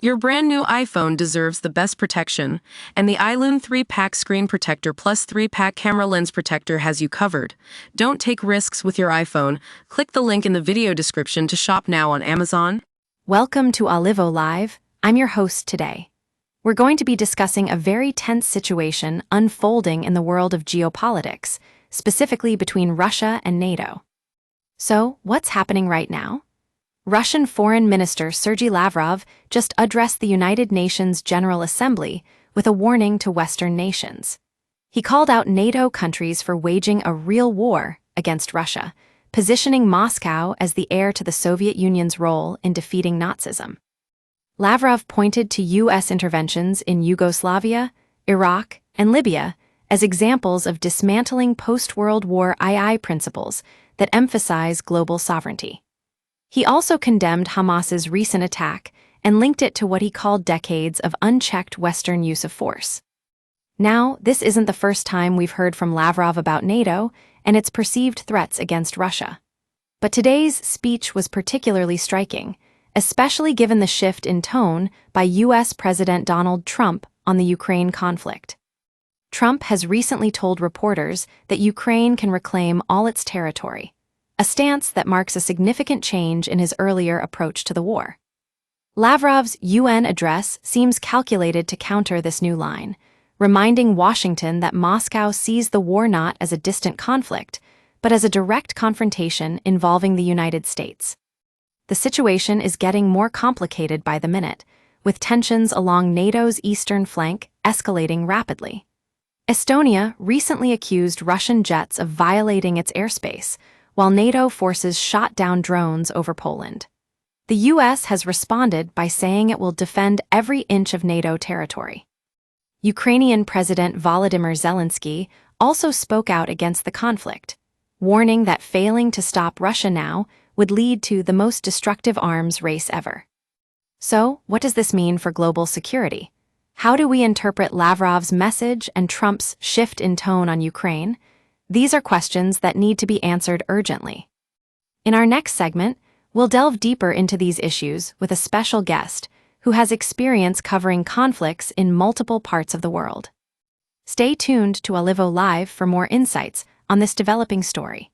Your brand new iPhone deserves the best protection, and the iLoom 3-pack screen protector plus 3-pack camera lens protector has you covered. Don't take risks with your iPhone. Click the link in the video description to shop now on Amazon. Welcome to Olivo Live. I'm your host today. We're going to be discussing a very tense situation unfolding in the world of geopolitics, specifically between Russia and NATO. So, what's happening right now? Russian Foreign Minister Sergey Lavrov just addressed the United Nations General Assembly with a warning to Western nations. He called out NATO countries for waging a real war against Russia, positioning Moscow as the heir to the Soviet Union's role in defeating Nazism. Lavrov pointed to U.S. interventions in Yugoslavia, Iraq, and Libya as examples of dismantling post-World War II principles that emphasize global sovereignty. He also condemned Hamas's recent attack and linked it to what he called decades of unchecked Western use of force. Now, this isn't the first time we've heard from Lavrov about NATO and its perceived threats against Russia. But today's speech was particularly striking, especially given the shift in tone by U.S. President Donald Trump on the Ukraine conflict. Trump has recently told reporters that Ukraine can reclaim all its territory, a stance that marks a significant change in his earlier approach to the war. Lavrov's UN address seems calculated to counter this new line, reminding Washington that Moscow sees the war not as a distant conflict, but as a direct confrontation involving the United States. The situation is getting more complicated by the minute, with tensions along NATO's eastern flank escalating rapidly. Estonia recently accused Russian jets of violating its airspace, while NATO forces shot down drones over Poland. The U.S. has responded by saying it will defend every inch of NATO territory. Ukrainian President Volodymyr Zelensky also spoke out against the conflict, warning that failing to stop Russia now would lead to the most destructive arms race ever. So, what does this mean for global security? How do we interpret Lavrov's message and Trump's shift in tone on Ukraine? These are questions that need to be answered urgently. In our next segment, we'll delve deeper into these issues with a special guest who has experience covering conflicts in multiple parts of the world. Stay tuned to Olivo Live for more insights on this developing story.